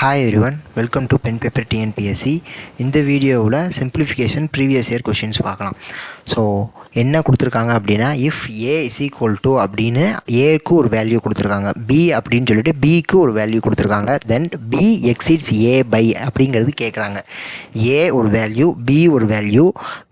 Hi everyone, welcome to Pen Paper TNPSC. இந்த வீடியோவில் simplification previous year questions பார்க்கலாம். So என்ன கொடுத்துருக்காங்க அப்படின்னா, if A is equal to அப்படின்னு ஏக்கு ஒரு வேல்யூ கொடுத்துருக்காங்க, பி அப்படின்னு சொல்லிட்டு பிக்கு ஒரு வேல்யூ கொடுத்துருக்காங்க, தென் பி எக்ஸிட்ஸ் ஏ பை அப்படிங்கிறது கேட்குறாங்க. ஏ ஒரு வேல்யூ, பி ஒரு வேல்யூ,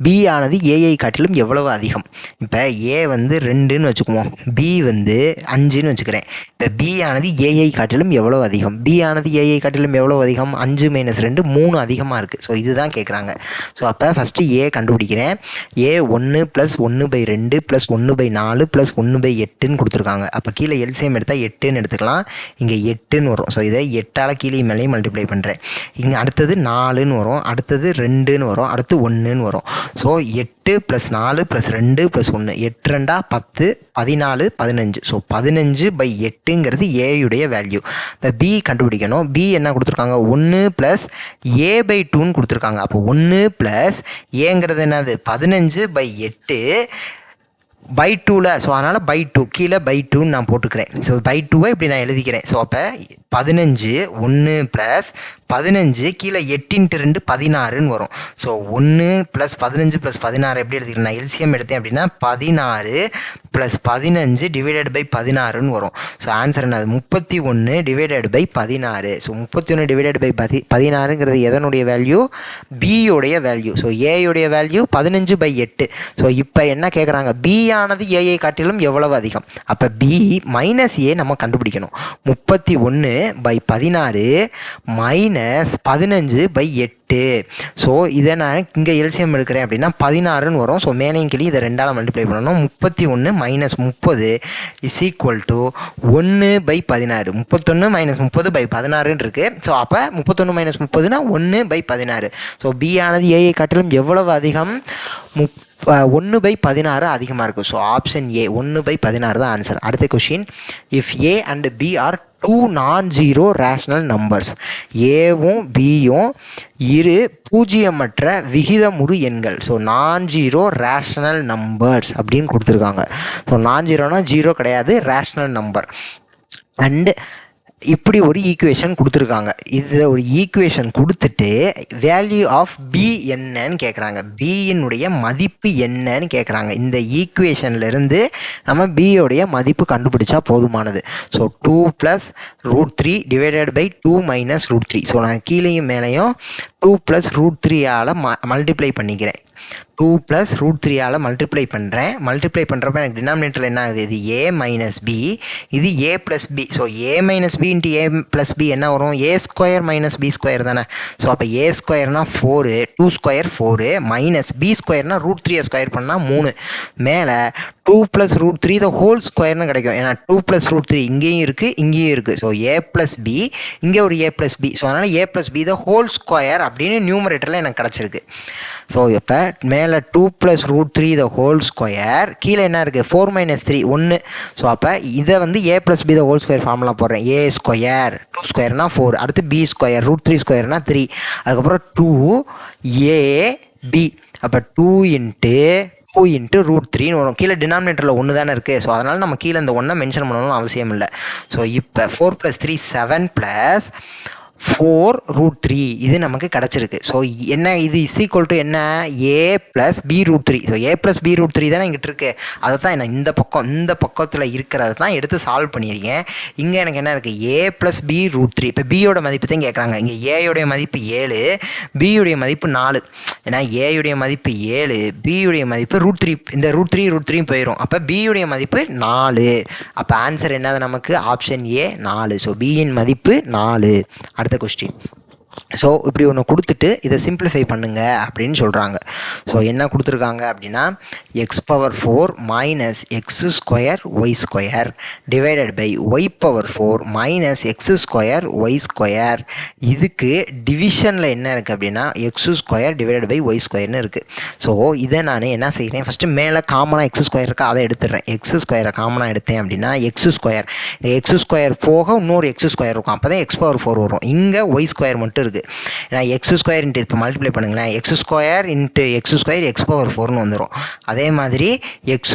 பி ஆனது ஏஐ காட்டிலும் எவ்வளவு அதிகம். இப்போ ஏ வந்து 2ன்னு வச்சுக்குவோம், பி வந்து 5ன்னு வச்சுக்கிறேன். இப்போ பி ஆனது ஏஐ காட்டிலும் எவ்வளோ அதிகம், பி ஆனது ஏஐ காட்டிலும் எவ்வளோ அதிகம், 5 - 2 3 அதிகமாக இருக்குது. ஸோ இதுதான் கேட்குறாங்க. ஸோ அப்போ ஃபஸ்ட்டு ஏ கண்டுபிடிக்கிறேன். ஏ 1 + 1/2 + 1/4 + 1/8ன்னு கொடுத்துருக்காங்க. அப்போ கீழே எல்சிஎம் எடுத்தால் 8ன்னு எடுத்துக்கலாம், இங்கே 8ன்னு வரும். ஸோ இதை 8ஆல் கீழே மேலேயும் மல்டிப்ளை பண்ணுறேன். இங்கே அடுத்தது 4ன்னு வரும், அடுத்தது 2ன்னு வரும், அடுத்து 1ன்னு வரும். ஸோ 8 + 4 + 2 + 1, 8 × 10 14 15. ஸோ 15/8ங்கிறது ஏயுடைய வேல்யூ. இப்போ பி கண்டுபிடிக்கணும். பி என்ன கொடுத்துருக்காங்க, 1 + a/2ன்னு கொடுத்துருக்காங்க. அப்போ 1 + ஏங்கிறது என்னது, 15/8 by 2ல. ஸோ அதனால் by2, கீழே by2ன்னு நான் போட்டுக்கிறேன். ஸோ by2வை இப்படி நான் எழுதிக்கிறேன். ஸோ அப்போ 15, 1 + 15, கீழே 8 × 2 16ன்னு வரும். ஸோ 1 + 15 + 16 எப்படி எழுதிக்கிறேன், நான் எல்சிஎம் எடுத்தேன் அப்படின்னா 16 + 15 / 16ன்னு வரும். ஸோ ஆன்சர் என்னது, 31 / 16. ஸோ 31 / 16ங்கிறது எதனுடைய வேல்யூ, பியோடைய வேல்யூ. ஸோ ஏயுடைய வேல்யூ 15/8. ஸோ இப்போ என்ன கேட்குறாங்க, பி ஆனது ஏஐ காட்டிலும் எவ்வளவு அதிகம். அப்போ பி மைனஸ் ஏ நம்ம கண்டுபிடிக்கணும். 31/16 - 15/8. ஸோ இதை நான் இங்கே எல்சிஎம் எடுக்கிறேன் அப்படின்னா 16ன்னு வரும். ஸோ மேலையும் கிளி இதை 2ஆல் மல்டிப்ளை பண்ணணும். 31 - 30 = 1/16. 31 - 30/16ன்னு இருக்குது. ஸோ அப்போ 31 - 30னா 1/16. ஸோ பி ஆனது ஏஐ காட்டிலும் எவ்வளவு அதிகம், 1/16 அதிகமாக இருக்குது. ஸோ ஆப்ஷன் ஏ 1/16 தான் ஆன்சர். அடுத்த question, if A and B are 2 nonzero rational numbers, ஏவும் பியும் இரு பூஜ்ஜியமற்ற விகிதமுறு எண்கள். ஸோ நான்-ஜீரோ ரேஷனல் நம்பர்ஸ் அப்படின்னு கொடுத்துருக்காங்க. ஸோ நான்-ஜீரோனா ஜீரோ கிடையாது, ரேஷனல் நம்பர். அண்டு இப்படி ஒரு ஈக்குவேஷன் கொடுத்துருக்காங்க. இது ஒரு ஈக்குவேஷன் கொடுத்துட்டு வேல்யூ ஆஃப் பி என்னன்னு கேட்குறாங்க, பியினுடைய மதிப்பு என்னன்னு கேட்குறாங்க. இந்த ஈக்குவேஷன்லேருந்து நம்ம பியோடைய மதிப்பு கண்டுபிடிச்சா போதுமானது. ஸோ 2 + √3 / 2 - √3. ஸோ நான் கீழேயும் மேலேயும் 2 + √3ஆல் மல்டிப்ளை பண்ணிக்கிறேன். 2 + √3ஆல் மல்டிப்ளை பண்ணுறேன். மல்டிப்ளை பண்ணுறப்ப எனக்கு டினாமினேட்டரில் என்ன ஆகுது, இது a - b, இது a + b. So a - b × a + b என்ன வரும், a² - b² தானே. ஸோ அப்போ a² 4, 2² 4, -b² √3 பண்ணால் 3, மேலே 2 + √3 the whole squareன்னு கிடைக்கும். ஏன்னா 2 + √3 இங்கேயும் இருக்குது, இங்கேயும் இருக்குது. ஸோ a + b, இங்கே ஒரு a + b. ஸோ அதனால் a + b the whole square அப்படின்னு நியூமரேட்டரில் எனக்கு கிடச்சிருக்கு. ஸோ இப்போ மேலே 2 + √3 the whole square, கீழே என்ன இருக்குது, 4 - 3 1. ஸோ அப்போ இதை வந்து a + b the whole square formula போடுறேன். a², 2² 4, அடுத்து b² √3² 3, அதுக்கப்புறம் 2ab. அப்போ 2 × √3ன்னு வரும். கீழே டினாமினேட்டரில் 1 தானே இருக்குது. ஸோ அதனால் நம்ம கீழே இந்த 1 மென்ஷன் பண்ணணும்னு அவசியம் இல்லை. ஸோ இப்போ 4 + 3 7 + 4 √3 இது நமக்கு கிடச்சிருக்கு. ஸோ என்ன இது = என்ன, a + b √3. So a + b √3 தானே இங்கிட்டு இருக்கு. அதை தான் நான் இந்த பக்கத்தில் இருக்கிறத தான் எடுத்து சால்வ் பண்ணியிருக்கேன். இங்கே எனக்கு என்ன இருக்குது, a + b √3. இப்போ பியோட மதிப்பு தான் கேட்குறாங்க. இங்கே ஏயுடைய மதிப்பு 7, பியுடைய மதிப்பு 4. ஏன்னா ஏயுடைய மதிப்பு 7, பியுடைய மதிப்பு √3. இந்த √3 போயிடும். அப்போ பியுடைய மதிப்பு 4. அப்போ ஆன்சர் என்னது நமக்கு, ஆப்ஷன் ஏ 4. ஸோ பியின் மதிப்பு 4. அடுத்த கொஸ்டின். ஸோ இப்படி ஒன்று கொடுத்துட்டு இதை சிம்பிளிஃபை பண்ணுங்க அப்படின்னு சொல்கிறாங்க. ஸோ என்ன கொடுத்துருக்காங்க அப்படின்னா, x⁴ - x² y² y⁴ - x² y². இதுக்கு டிவிஷனில் என்ன இருக்குது அப்படின்னா, x² y²ன்னு இருக்குது. ஸோ இதை நான் என்ன செய்கிறேன், ஃபஸ்ட்டு மேலே காமனாக x² இருக்கா, அதை எடுத்துடுறேன். x² காமனாக எடுத்தேன் அப்படின்னா x² போக இன்னொரு x² இருக்கும். அப்போ தான் x⁴ வரும். இங்கே y² மட்டும் இருக்குது. ஏன்னா x² இப்போ மல்டிப்ளை பண்ணுங்களேன், x² × x² x⁴ வந்துடும். அதே மாதிரி x²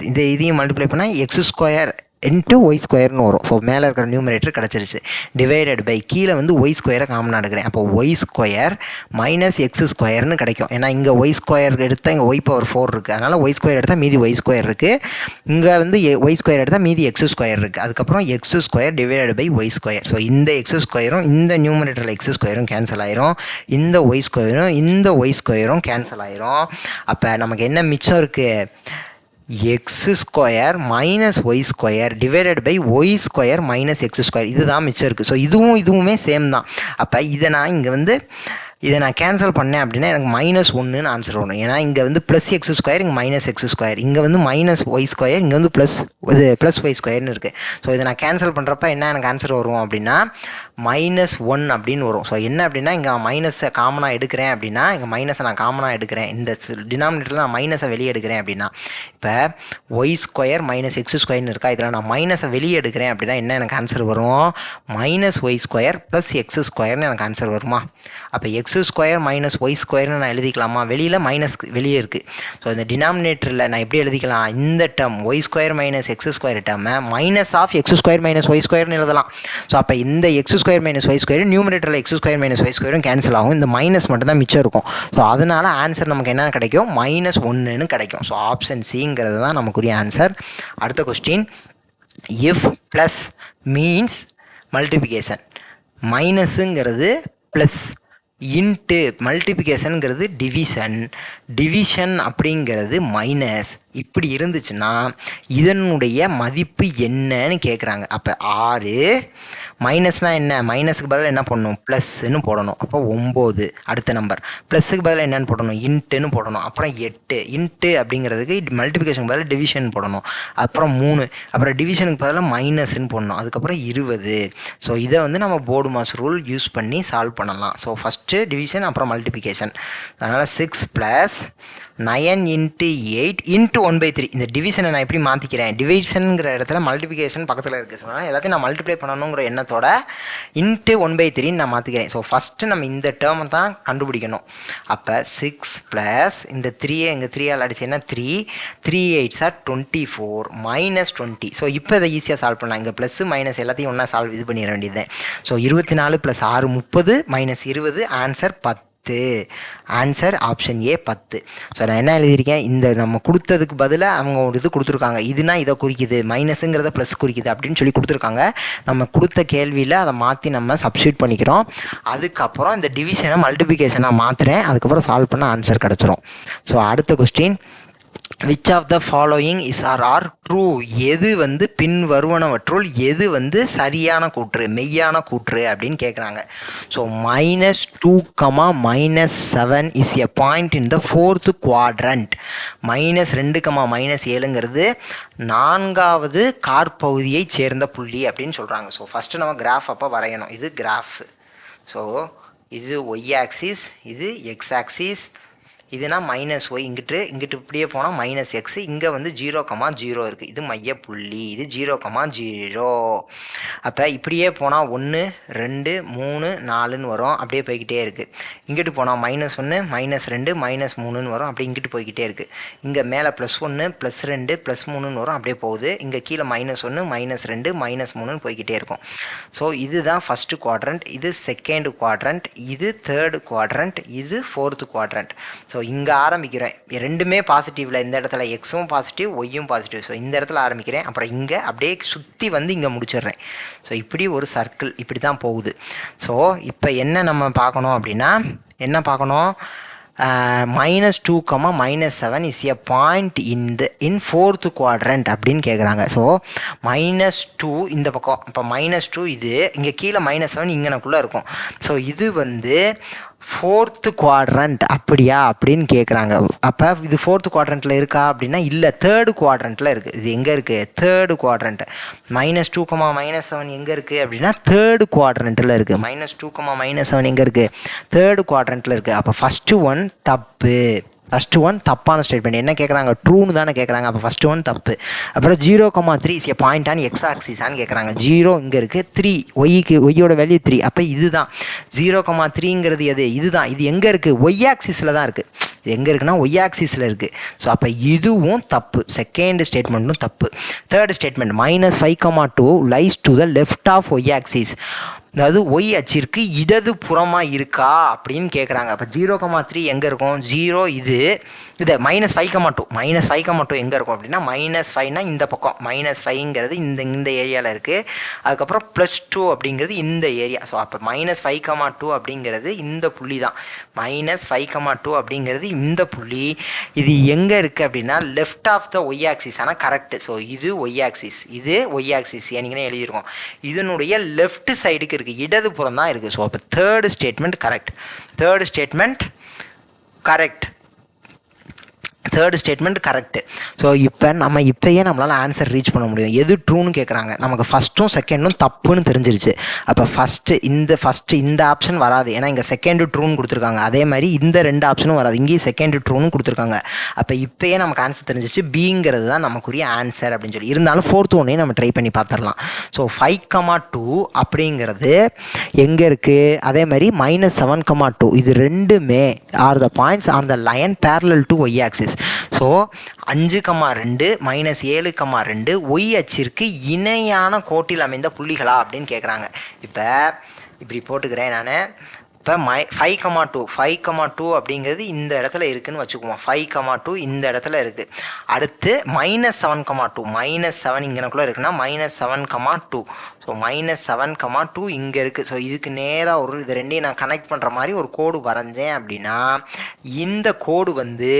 - இதையும் மல்டிப்ளை பண்ணால் x² இன்ட்டு ஒய் ஸ்கொயர்னு வரும். ஸோ மேலே இருக்கிற நியூமரேட்டர் கிடச்சிருச்சு. டிவைடட் பை கீழே வந்து ஒய் ஸ்கொயரை காமனாக எடுக்கிறேன். அப்போ ஒய் ஸ்கொயர் மைனஸ் எக்ஸ் ஸ்கொயர்னு கிடைக்கும். ஏன்னா இங்கே ஒய் ஸ்கொயர் எடுத்தால் இங்கே ஒய் பவர் 4 இருக்குது. அதனால் ஒய் ஸ்கொயர் எடுத்தால் மீதி ஒய் ஸ்கொயர் இருக்குது. இங்கே வந்து ஒய் ஸ்கொயர் எடுத்தால் மீதி எக்ஸ் ஸ்கொயர் இருக்குது. அதுக்கப்புறம் x square divided by y square. So இந்த எக்ஸ் ஸ்கொயரும் இந்த நியூமரேட்டரில் எக்ஸ் ஸ்கொயரும் கேன்சல் ஆயிரும். இந்த ஒய் ஸ்கொயரும் இந்த ஒய் ஸ்கொயரும் கேன்சல் ஆயிரும். அப்போ நமக்கு என்ன மிச்சம் இருக்குது? X square minus y square divided by y square minus x square. இதுதான் மிச்சம் இருக்குது. ஸோ இதுவுமே சேம் தான். அப்போ இதை நான் இங்கே வந்து இதை நான் கேன்சல் பண்ணேன் அப்படின்னா எனக்கு -1ன்னு ஆன்சர் வரும். ஏன்னா இங்கே வந்து ப்ளஸ் எக்ஸ் ஸ்கொயர், இங்கே மைனஸ் எக்ஸ் ஸ்கொயர், இங்கே வந்து மைனஸ் ஒய் ஸ்கொயர், இங்கே வந்து ப்ளஸ் ஒய் ஸ்கொயர்னு இருக்குது. ஸோ இதை நான் கேன்சல் பண்ணுறப்ப என்ன எனக்கு ஆன்சர் வரும் அப்படின்னா -1 அப்படின்னு வரும். ஸோ என்ன அப்படின்னா இங்கே மைனஸை காமனாக எடுக்கிறேன் அப்படின்னா இங்கே மைனஸை நான் காமனாக எடுக்கிறேன். இந்த டினாமினேட்டரில் நான் மைனஸை வெளியே எடுக்கிறேன் அப்படின்னா இப்போ ஒய் ஸ்கொயர் மைனஸ் எக்ஸ் ஸ்கொயர்னு இருக்கா, இதில் நான் மைனஸை வெளியே எடுக்கிறேன் அப்படின்னா என்ன எனக்கு ஆன்சர் வரும்? Minus y square plus x ஸ்கொயர்னு எனக்கு ஆன்சர் வருமா? அப்போ எக்ஸ் ஸ்கொயர் மைனஸ் ஒய் ஸ்கொயர்னு நான் எழுதிக்கலாமா? வெளியில் மைனஸ் வெளியே இருக்குது. ஸோ இந்த டினாமினேட்டரில் நான் எப்படி எழுதிக்கலாம்? இந்த term y square minus x square டேர்மை minus of x square minus y ஸ்கொயர்னு எழுதலாம். ஸோ அப்போ இந்த x square minus y square நியூமரேட்டரில் எக்ஸ் ஸ்கொயர் மைனஸ் ஒய் ஸ்கொயரும் கேன்சல் ஆகும். இந்த மைனஸ் மட்டும் தான் மிச்சம் இருக்கும். ஸோ அதனால் ஆன்சர் நமக்கு என்ன கிடைக்கும்? -1ன்னு கிடைக்கும். ஸோ ஆப்ஷன் சிங்கிறது தான் நமக்குரிய ஆன்சர். அடுத்த question, if plus means multiplication, மைனஸுங்கிறது ப்ளஸ், இன்ட்டு மல்டிப்ளிகேஷனுங்கிறது டிவிஷன் அப்படிங்கிறது மைனஸ், இப்படி இருந்துச்சுன்னா இதனுடைய மதிப்பு என்னன்னு கேட்குறாங்க. அப்போ 6 மைனஸ்னால் என்ன? மைனஸுக்கு பதிலாக என்ன பண்ணணும்? ப்ளஸ்ன்னு போடணும். அப்போ 9 அடுத்த நம்பர். ப்ளஸுக்கு பதிலாக என்னென்னு போடணும்? இன்ட்டுன்னு போடணும். அப்புறம் 8 இன்ட்டு அப்படிங்கிறதுக்கு மல்டிப்ளிகேஷனுக்கு பதிலாக டிவிஷன் போடணும். அப்புறம் 3, அப்புறம் டிவிஷனுக்கு பதிலாக மைனஸ்ன்னு போடணும். அதுக்கப்புறம் 20. ஸோ இதை வந்து நம்ம போர்டு மாஸ் ரூல் யூஸ் பண்ணி சால்வ் பண்ணலாம். ஸோ ஃபஸ்ட்டு டிவிஷன் அப்புறம் மல்டிப்ளிகேஷன். அதனால் 6 + 9 × 8 × 1/3. இந்த டிவிஷனை நான் எப்படி மாற்றிக்கிறேன்? டிவிஷனுங்கிற இடத்துல மல்டிப்ளிகேஷன் பக்கத்தில் இருக்குது. ஸோ எல்லாத்தையும் நான் மல்டிப்ளை பண்ணணுங்கிற எண்ணத்தோட × 1/3 நான் மாற்றிக்கிறேன். ஸோ ஃபஸ்ட்டு நம்ம இந்த டேர்மை தான் கண்டுபிடிக்கணும். அப்போ 6 + இந்த 3 இங்கே 3ஆல் அடிச்சேன்னா 3 8s are 24 -20. ஸோ இப்போ இதை ஈஸியாக சால்வ் பண்ணலாம். இங்கே ப்ளஸ் மைனஸ் எல்லாத்தையும் ஒன்றா இது பண்ணிட வேண்டியது. So 24 + 6 30 -20 answer 10. Answer option A 10. So நான் என்ன எழுதியிருக்கேன்? இந்த நம்ம கொடுத்ததுக்கு பதிலாக அவங்க ஒரு இது கொடுத்துருக்காங்க. இதுனா இதை குறிக்குது, மைனஸுங்கிறத ப்ளஸ் குறிக்குது அப்படின்னு சொல்லி கொடுத்துருக்காங்க. நம்ம கொடுத்த கேள்வியில் அதை மாற்றி நம்ம சப்ஸ்டியூட் பண்ணிக்கிறோம். அதுக்கப்புறம் இந்த டிவிஷனை மல்டிப்ளிகேஷனாக மாற்றுறேன். அதுக்கப்புறம் சால்வ் பண்ண ஆன்சர் கிடச்சிரும். ஸோ அடுத்த question, which of the following is are true? எது வந்து பின் வருவனவற்றுள் எது வந்து சரியான கூற்று, மெய்யான கூற்று அப்படின்னு கேட்குறாங்க. So -2, -7 is a point in the 4th quadrant. -2, -7ங்கிறது 4வது காற்பகுதியை சேர்ந்த புள்ளி அப்படின்னு சொல்கிறாங்க. ஸோ ஃபஸ்ட்டு நம்ம கிராஃப் அப்போ வரையணும். இது கிராஃப். ஸோ இது ஒய் ஆக்சிஸ், இது எக்ஸ் ஆக்சிஸ். இதுனா -y, இங்கிட்டு இப்படியே போனால் -x, இங்கே வந்து 0, 0 இருக்குது. இது மைய புள்ளி, இது 0, 0. அப்போ இப்படியே போனால் 1 2 3 4ன்னு வரும். அப்படியே போய்கிட்டே இருக்குது. இங்கிட்டு போனால் -1 -2 -3ன்னு வரும். அப்படி இங்கிட்டு போய்கிட்டே இருக்குது. இங்கே மேலே +1 +2 +3ன்னு வரும். அப்படியே போகுது. இங்கே கீழே -1 -2 -3ன்னு போய்கிட்டே இருக்கும். ஸோ இதுதான் ஃபஸ்ட்டு குவாட்ரண்ட், இது செகண்ட் குவாட்ரண்ட், இது தேர்டு குவாட்ரண்ட், இது 4th quadrant. ஸோ இங்கே ஆரம்பிக்கிறேன். ரெண்டுமே பாசிட்டிவில், இந்த இடத்துல எக்ஸும் பாசிட்டிவ் ஒய்யும் பாசிட்டிவ். ஸோ இந்த இடத்துல ஆரம்பிக்கிறேன். அப்புறம் இங்கே அப்படியே சுற்றி வந்து இங்கே முடிச்சிடுறேன். ஸோ இப்படி ஒரு சர்க்கிள் இப்படி தான் போகுது. ஸோ இப்போ என்ன நம்ம பார்க்கணும் அப்படின்னா என்ன பார்க்கணும்? -2, -7 is a point in 4th quadrant அப்படின்னு கேட்குறாங்க. ஸோ -2 இந்த பக்கம், இப்போ -2 இது இங்கே கீழே -7 இங்கனக்குள்ளே இருக்கும். ஸோ இது வந்து 4th quadrant அப்படியா அப்படின்னு கேட்குறாங்க. அப்போ இது 4th quadrantல இருக்கா அப்படின்னா இல்லை, 3rd quadrantல இருக்குது. இது எங்கே இருக்குது? 3rd quadrant. -2, -7 எங்கே இருக்குது அப்படின்னா 3rd quadrantல இருக்குது. -2, -7 எங்கே இருக்குது? 3rd quadrantல இருக்குது. அப்போ ஃபஸ்ட்டு ஒன் தப்பு. ஃபஸ்ட்டு ஒன் தப்பான ஸ்டேட்மெண்ட். என்ன கேட்குறாங்க? ட்ரூன்னு தானே கேட்குறாங்க. அப்போ ஃபஸ்ட்டு ஒன் தப்பு. அப்புறம் 0, 3 is a point on x ஆக்சிஸான்னு கேட்குறாங்க. 0 இங்கே இருக்குது, 3 ஒய்யோட வேல்யூ 3. அப்போ இதுதான் 0, 3ங்கிறது எது? இதுதான். இது எங்கே இருக்குது? ஒய் ஆக்சிஸில் தான் இருக்குது. இது எங்கே இருக்குன்னா ஒய் ஆக்சிஸில் இருக்குது. ஸோ அப்போ இதுவும் தப்பு, செகண்ட் ஸ்டேட்மெண்ட்டும் தப்பு. Third statement -5,2 lies to the left of y axis, அதாவது ஒய் அச்சிற்கு இடது புறமாக இருக்கா அப்படின்னு கேட்குறாங்க. அப்போ 0,3 எங்கே இருக்கும்? 0 இது -5,2 எங்கே இருக்கும் அப்படின்னா -5னா இந்த பக்கம், -5ங்கிறது இந்த ஏரியாவில் இருக்குது. அதுக்கப்புறம் +2 அப்படிங்கிறது இந்த ஏரியா. ஸோ அப்போ -5,2 அப்படிங்கிறது இந்த புள்ளி தான். -5,2 அப்படிங்கிறது இந்த புள்ளி. இது எங்கே இருக்குது அப்படின்னா left of the y axis. ஆனால் கரெக்டு. ஸோ இது ஒய் ஆக்சிஸ், இது ஒய் ஆக்சிஸ் என்னைக்குன்னே எழுதியிருக்கோம். இதனுடைய லெஃப்ட் சைடுக்கு இருக்குது, இடது புறம் தான் இருக்குது. ஸோ அப்போ third statement correct. Third statement correct. So இப்போயே நம்மளால் ஆன்சர் ரீச் பண்ண முடியும். எது ட்ரூன்னு கேட்குறாங்க. நமக்கு ஃபஸ்ட்டும் செகண்டும் தப்புன்னு தெரிஞ்சிருச்சு. அப்போ ஃபஸ்ட்டு இந்த ஆப்ஷன் வராது, ஏன்னா இங்கே செகண்டு ட்ரூன்னு கொடுத்துருக்காங்க. அதே மாதிரி இந்த 2 ஆப்ஷனும் வராது, இங்கேயும் செகண்டு ட்ரூன்னு கொடுத்துருக்காங்க. அப்போ இப்போயே நமக்கு ஆன்சர் தெரிஞ்சிச்சு, பிங்கிறது தான் நமக்குரிய ஆன்சர் அப்படின்னு சொல்லி. இருந்தாலும் ஃபோர்த் ஒன்னையும் நம்ம ட்ரை பண்ணி பார்த்துடலாம். ஸோ 5,2 அப்படிங்கிறது எங்கே இருக்குது? அதே மாதிரி -7,2 இது ரெண்டுமே are the points on the line parallel to y axis. So 5,2 -7,2 y அச்சிற்கு இணையான கோட்டில் அமைந்த புள்ளிகளா அப்படின்னு கேட்குறாங்க. இப்போ இப்படி போட்டுக்கிறேன் நான். இப்போ 5,2 அப்படிங்கிறது இந்த இடத்துல இருக்குதுன்னு வச்சுக்குவோம். 5,2 இந்த இடத்துல இருக்குது. அடுத்து -7,2 -7 இங்கனக்குள்ளே இருக்குன்னா -7,2. ஸோ -7,2 இங்கே இருக்குது. ஸோ இதுக்கு நேராக இது ரெண்டையும் நான் கனெக்ட் பண்ணுற மாதிரி ஒரு கோடு வரைஞ்சேன் அப்படின்னா இந்த கோடு வந்து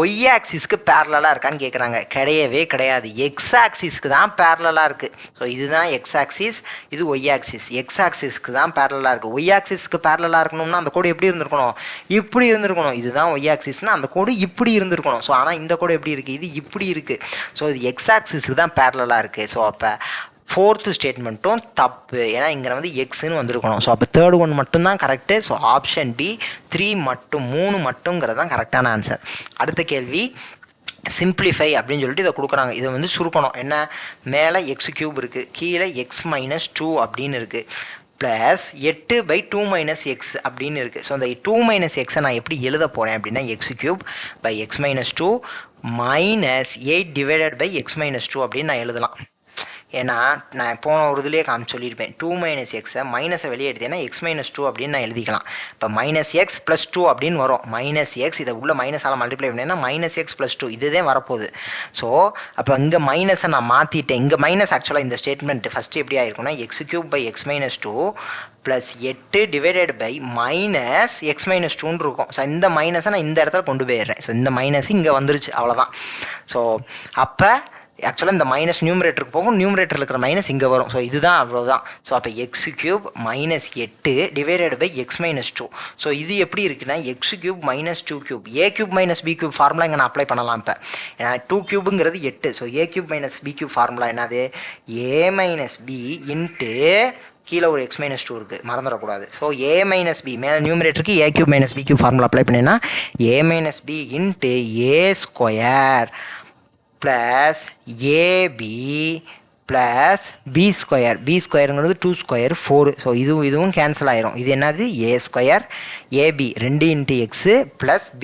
ஒய் ஆக்சிஸ்க்கு பேரலாக இருக்கான்னு கேட்குறாங்க. கிடையவே கிடையாது, எக்ஸ் ஆக்சிஸ்க்கு தான் பேரலாக இருக்குது. ஸோ இதுதான் எக்ஸ் ஆக்சிஸ், இது ஒய் ஆக்சிஸ். எக்ஸ் ஆக்சிஸ்க்கு தான் பேரலாக இருக்குது. ஒய் ஆக்சிஸ்க்கு பேரலாக இருக்கணும்னா அந்த கோடு எப்படி இருந்திருக்கணும்? இப்படி இருந்திருக்கணும். இதுதான் ஒய் ஆக்சிஸ்னால் அந்த கோடு இப்படி இருந்திருக்கணும். ஸோ ஆனால் இந்த கோடு எப்படி இருக்குது? இது இப்படி இருக்குது. ஸோ இது எக்ஸ் ஆக்சிஸ்க்கு தான் பேரலாக இருக்குது. ஸோ அப்போ ஃபோர்த்து ஸ்டேட்மெண்ட்டும் தப்பு, ஏன்னா இங்கே வந்து எக்ஸ்ன்னு வந்திருக்கணும். ஸோ அப்போ தேர்ட் ஒன் மட்டும்தான் கரெக்டு. ஸோ ஆப்ஷன் பி 3 மட்டுங்கிறது தான் கரெக்டான ஆன்சர். அடுத்த கேள்வி சிம்பிளிஃபை அப்படின்னு சொல்லிட்டு இதை கொடுக்குறாங்க. இதை வந்து சுருக்கணும். என்ன? மேலே x³ இருக்குது, கீழே x-2 அப்படின்னு இருக்குது, ப்ளஸ் 8/2 - x அப்படின்னு இருக்குது. ஸோ அந்த 2 - x நான் எப்படி எழுத போகிறேன் அப்படின்னா x³ / x-2 -8/x-2 அப்படின்னு நான் எழுதலாம். ஏன்னா நான் போன ஒரு இதுலேயே சொல்லியிருப்பேன், 2 - x மைனஸை வெளியே எடுத்தேன்னா x-2 அப்படின்னு நான் எழுதிக்கலாம். இப்போ -x + 2 அப்படின்னு வரும். -x இதை உள்ள மைனஸால் மல்டிப்ளை பண்ணேன்னா -x + 2 இதுதான் வரப்போகுது. ஸோ அப்போ இங்கே மைனஸை நான் மாற்றிட்டேன். இங்கே மைனஸ் ஆக்சுவலாக இந்த ஸ்டேட்மெண்ட் ஃபஸ்ட்டு எப்படி ஆயிருக்குன்னா x³ / x-2 + 8 - -x-2 இருக்கும். ஸோ இந்த மைனஸை நான் இந்த இடத்துல கொண்டு போயிடுறேன். ஸோ இந்த மைனஸ் இங்கே வந்துருச்சு, அவ்வளோதான். ஸோ அப்போ ஆக்சுவலாக இந்த மைனஸ் நியூமரேட்டருக்கு போகும், நியூமரேட்டரில் இருக்கிற மைனஸ் இங்கே வரும். ஸோ இதுதான், அவ்வளோதான். ஸோ அப்போ x³ -8 / x-2. ஸோ இது எப்படி இருக்குன்னா x³ - 2³ a³ - b³ ஃபார்முலா இங்கே நான் அப்ளை பண்ணலாம். இப்போ ஏன்னா 2³ 8. ஸோ a³ - b³ ஃபார்முலா என்னது? a - b இன்ட்டு கீழே ஒரு x-2 இருக்குது, மறந்துடக்கூடாது. ஸோ a - b மேலே நியூமரேட்டருக்கு a³ - b³ ஃபார்முலா அப்ளை பண்ணினா a - b into a² plus ab plus b². b²ங்கிறது 2² 4. So இதுவும் கேன்சல் ஆயிரும். இது என்னது? a² ab 2 × x plus b².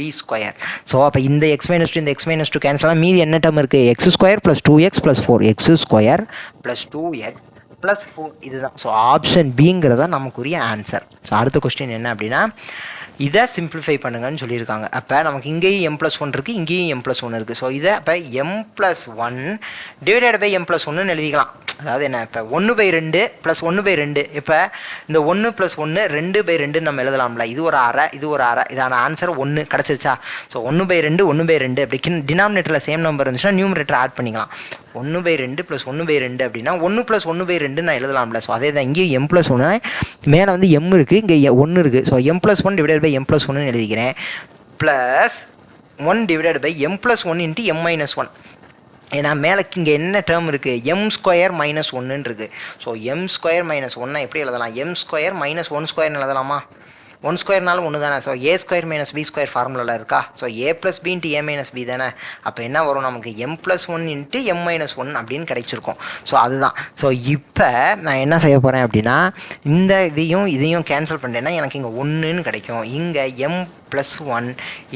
So அப்போ இந்த x-2 இந்த x-2 கேன்சலாக மீதி என்ன டேர்ம் இருக்குது? x² + 2x + 4 x² + 2x + 4 இதுதான். ஸோ ஆப்ஷன் பிங்கிறதா நமக்குரிய ஆன்சர். ஸோ அடுத்த கொஸ்டின் என்ன அப்படின்னா, இதை சிம்பிளிஃபை பண்ணுங்கன்னு சொல்லியிருக்காங்க. அப்போ நமக்கு இங்கேயும் m+1 இருக்குது, இங்கேயும் m+1 இருக்குது. ஸோ இதை அப்போ m+1 / m+1 எழுதிக்கலாம். அதாவது என்ன? இப்போ 1/2 + 1/2. இப்போ இந்த 1 + 1 2/2 நம்ம எழுதலாம்ல. இது ஒரு அரை, இது ஒரு அரை. இதான ஆன்சர் 1 கிடச்சிருச்சா? ஸோ 1/2 1/2 அப்படி டினாமினேட்டரில் சேம் நம்பர் இருந்துச்சுன்னா நியூமரேட்டர் ஆட் பண்ணிக்கலாம். 1/2 + 1/2 அப்படின்னா 1 + 1/2 நான் எழுதலாம்ல. ஸோ அதே தான் இங்கேயும் m+1 மேலே வந்து m இருக்குது, இங்கே 1 இருக்குது. ஸோ m+1 / m+1 எழுதிக்கிறேன். Plus 1 / m+1 × m-1. ஏன்னா மேலே இங்கே என்ன டேர்ம் இருக்குது? m² - 1 இருக்குது. ஸோ m² - 1 எப்படி எழுதலாம்? m² - 1² எழுதலாமா? 1²னாலும் 1 தானே. ஸோ a² - b² ஃபார்முலாவில் இருக்கா? So a + b × a - b தானே. அப்போ என்ன வரும் நமக்கு? m+1 × m-1 அப்படின்னு கிடைச்சிருக்கும். ஸோ அதுதான். ஸோ இப்போ நான் என்ன செய்ய போகிறேன் அப்படின்னா, இந்த இதையும் கேன்சல் பண்ணிட்டேன்னா எனக்கு இங்கே 1ன்னு கிடைக்கும். இங்கே m +1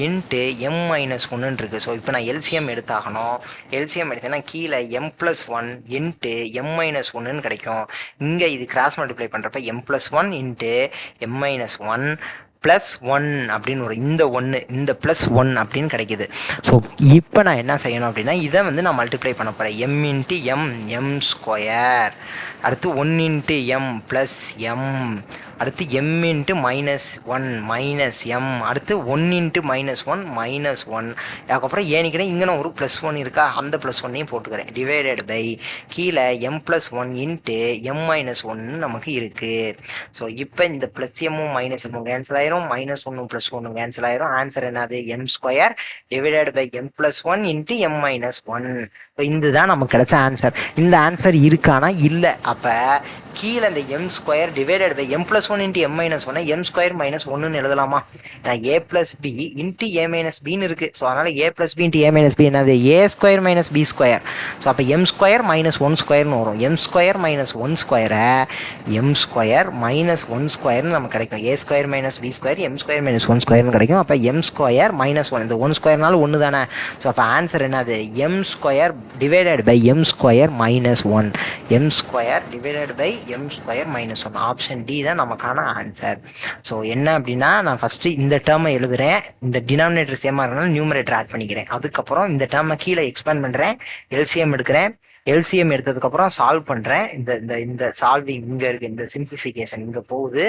இன்ட்டு m-1 இருக்குது. ஸோ இப்போ நான் எல்சிஎம் எடுத்தாகணும். எல்சிஎம் எடுத்தேன்னா கீழே m+1 இன்ட்டு m-1 கிடைக்கும். இங்கே இது கிராஸ் மல்டிப்ளை பண்ணுறப்ப m+1 இன்ட்டு m-1 +1 அப்படின்னு வரும். இந்த +1 அப்படின்னு கிடைக்குது. ஸோ இப்போ நான் என்ன செய்யணும் அப்படின்னா இதை வந்து நான் மல்டிப்ளை பண்ண போகிறேன். m m², அடுத்து 1 m +m, அடுத்து m(-1 -m), அடுத்து 1 -1 அதுக்கப்புறம் ஏனிக்கிட்ட இங்கே ஒரு +1 இருக்கா, அந்த +1ஐயும் போட்டுக்கிறேன். டிவைடட் பை கீழே m+1 இன்ட்டு m-1 நமக்கு இருக்கு. ஸோ இப்போ இந்த +m-உம் -m-உம் கேன்சல் ஆயிரும், -1 +1 கேன்சல் ஆயிரும். ஆன்சர் என்னது m² divided by m+1 into m-1. இதுதான் நமக்கு கிடைச்ச ஆன்சர். இந்த ஆன்சர் இருக்கானா இல்லை. அப்போ கீழே இந்த m² divided by m+1 into m-1 m² -1 எழுதலாமா? a+b இன்ட்டு a-bன்னு இருக்கு. ஸோ அதனால a+b இன்ட்டு a-b என்னது a² - b². ஸோ அப்போ m² -1² வரும். m² -1² நமக்கு கிடைக்கும். a² - b², m² - 1² கிடைக்கும். அப்போ m² -1, இந்த 1²னால 1 தானே. ஸோ அப்போ ஆன்சர் என்னது m² divided by m² -1, m² divided by m² -1. Option D தான் நமக்கான ஆன்சர். ஸோ என்ன அப்படின்னா நான் ஃபர்ஸ்ட் இந்த டேர்மை எழுதுறேன். இந்த டினாமினேட்டர் சேமா இருக்கனால நியூமரேட்டர் ஆட் பண்ணிக்கிறேன். அதுக்கப்புறம் இந்த டேர்மை கீழே எக்ஸ்பேண்ட் பண்றேன். எல்சிஎம் எடுக்கிறேன். எல்சிஎம் எடுத்ததுக்கப்புறம் சால்வ் பண்ணுறேன். இந்த சால்விங் இங்கே இருக்குது, இந்த சிம்பிளிஃபிகேஷன் இங்கே போகுது.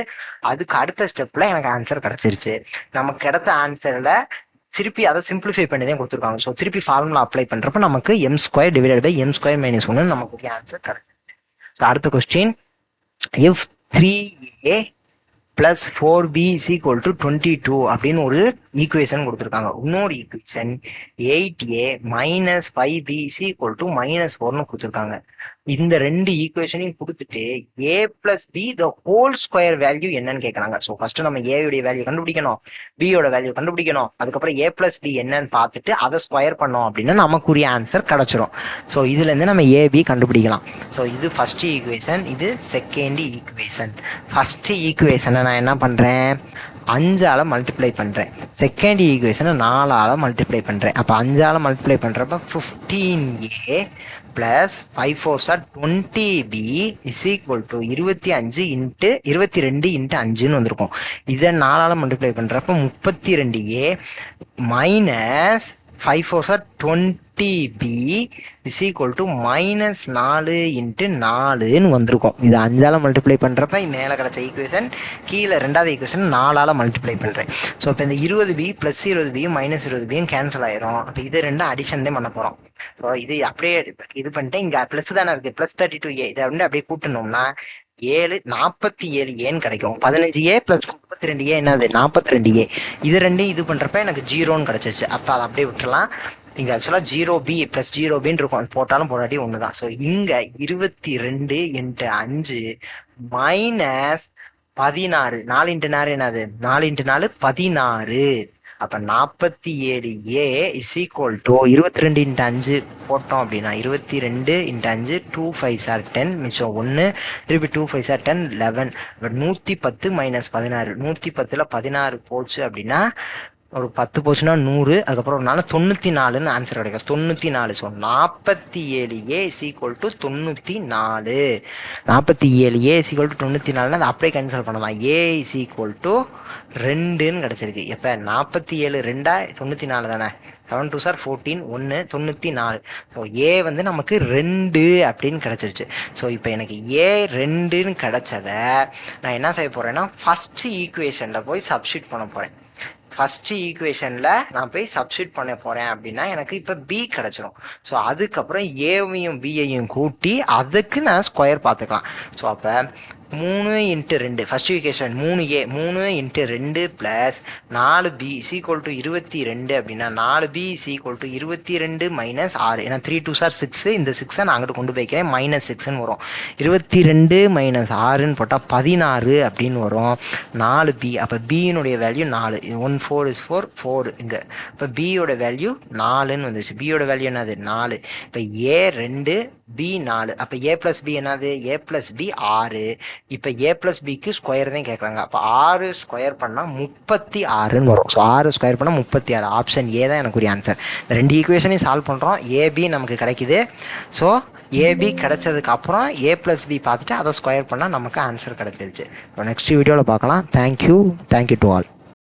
அதுக்கு அடுத்த ஸ்டெப்பில் எனக்கு ஆன்சர் கிடச்சிருச்சு. நமக்கு கிடைத்த ஆன்சரில் திருப்பி அதை சிம்பிளிஃபை பண்ணி தான் கொடுத்துருக்காங்க. ஸோ திருப்பி ஃபார்முலா அப்ளை பண்ணுறப்ப நமக்கு m² டிவைடட் பை m² -1 நமக்கு ஆன்சர் கிடச்சிருச்சு. ஸோ அடுத்த கொஸ்டின், if 3a + 4b = 22 அப்படின்னு ஒரு ஈக்குவேஷன் கொடுத்துருக்காங்க. இன்னொரு ஈக்குவேஷன் 8a - 5b = -4ன்னு கொடுத்துருக்காங்க. இந்த ரெண்டு ஈக்குவேஷனையும் கொடுத்துட்டு a + b the whole square value என்னன்னு கேட்கறாங்க. ஸோ ஃபர்ஸ்ட் நம்ம a உடைய வேல்யூ கண்டுபிடிக்கணும், b யோட வேல்யூ கண்டுபிடிக்கணும். அதுக்கப்புறம் a + b என்னன்னு பார்த்துட்டு அதை ஸ்கொயர் பண்ணோம் அப்படின்னா நமக்குரிய ஆன்சர் கிடைச்சிரும். ஸோ இதுல இருந்து நம்ம ab கண்டுபிடிக்கலாம். ஸோ இது ஃபர்ஸ்ட் ஈக்குவேஷன், இது செகண்ட் ஈக்குவேஷன். ஃபர்ஸ்ட் ஈக்குவேஷனை நான் என்ன பண்றேன், 5ஆல் மல்டிப்ளை பண்ணுறேன். செகண்ட் ஈக்குவேஷனை 4ஆல் மல்டிப்ளை பண்ணுறேன். அப்போ 5ஆல் மல்டிப்ளை பண்ணுறப்ப 15a + 5 4s are 20b = 25 into 22 into 5ன்னு வந்திருக்கும். இதை 4ஆல் மல்டிப்ளை பண்ணுறப்ப 32a - 5 4s are 20b = -4 into 4ன்னு வந்திருக்கும். இது 5ஆல் மல்டிப்ளை பண்ணுறப்ப மேலே கிடச்ச ஈக்குவேஷன், கீழே ரெண்டாவது ஈக்குவேஷன் 4ஆல் மல்டிப்ளை பண்ணுறேன். ஸோ இப்போ இந்த 20b + 20b -20b கேன்சல் ஆயிரும். அப்போ இது ரெண்டும் அடிஷன் தான் பண்ண போகிறோம். ஸோ இது அப்படியே இது பண்ணிட்டு இங்கே ப்ளஸ் தானே இருக்குது, +32a இதை வந்து அப்படியே கூட்டணும்னா 47 கிடைக்கும். 15a + 32a என்னது 42a. இது ரெண்டையும் இது பண்ணுறப்ப எனக்கு 0ன்னு கிடச்சிச்சு. அப்போ அதை அப்படியே விட்டுலாம். இங்கே ஆக்சுவலாக 0b + 0bன்னு இருக்கும், போட்டாலும் போடாட்டி ஒன்று தான். ஸோ இங்கே 22 × 5 - 16, 4 × 4 என்னது 4 × 4 16. அப்போ 47a = 22 × 5 போட்டோம் அப்படின்னா 22 × 5 2 5s are 10 மிச்சம் 1 திருப்பி 2 5s are 10 11. 110 - 16, 110ல் 16 போச்சு அப்படின்னா ஒரு 10 போச்சுன்னா 100, அதுக்கப்புறம் ஒரு 94ன்னு ஆன்சர் கிடைக்கும். 94. So 47a = 94. 47a = 94 அதை அப்படியே கேன்சல் பண்ணலாம். a = 2ன்னு கிடைச்சிருக்கு. எப்போ 47 2 94 தானே. 7 2s are 14 1 94. ஸோ ஏ வந்து நமக்கு 2 அப்படின்னு கிடைச்சிருச்சு. ஸோ இப்போ எனக்கு ஏ 2ன்னு கிடைச்சதை நான் என்ன செய்ய போறேன்னா ஃபர்ஸ்ட் ஈக்குவேஷனில் போய் சப்ஸ்டிட் பண்ண போறேன். ஃபர்ஸ்ட் ஈக்குவேஷனில் நான் போய் சப்ஸ்டிட் பண்ண போகிறேன் அப்படின்னா எனக்கு இப்போ பி கிடச்சிரும். ஸோ அதுக்கப்புறம் ஏவையும் பியையும் கூட்டி அதுக்கு நான் ஸ்கொயர் பார்த்துக்கலாம். ஸோ அப்போ 3 × 2 ஃபர்ஸ்ட் ஈக்குவேஷன் 3a 3 × 2 + 4b = 22 அப்படின்னா 4b = 22 - 6. ஏன்னா 3 2s are 6, இந்த 6 நான் அங்கிட்டு கொண்டு போய்க்கிறேன் -6ன்னு வரும். 22 - 6ன்னு போட்டால் 16 அப்படின்னு வரும். 4b அப்போ பியினுடைய வேல்யூ 4. 1 4 is 4 4 இங்கே. இப்போ பியோட வேல்யூ 4ன்னு வந்துச்சு. பியோட வேல்யூ என்னது 4. இப்போ a 2 b 4. அப்போ a + b என்னது a + b 6. இப்போ ஏ ப்ளஸ் பிக்கு ஸ்கொயர் தான் கேட்குறாங்க. அப்போ 6 ஸ்கொயர் பண்ணால் 36ன்னு வரும். ஸோ 6 ஸ்கொயர் பண்ணால் 36. ஆப்ஷன் ஏ தான் எனக்கு ஒரு ஆன்சர். இந்த 2 ஈக்குவேஷனையும் சால்வ் பண்ணுறோம். ஏபி நமக்கு கிடைக்குது. ஸோ ஏபி கிடைச்சதுக்கு அப்புறம் ஏ ப்ளஸ் பி பார்த்துட்டு அதை ஸ்கொயர் பண்ணால் நமக்கு ஆன்சர் கிடைச்சிருச்சு. இப்போ நெக்ஸ்ட் வீடியோவில் பார்க்கலாம். Thank you to all.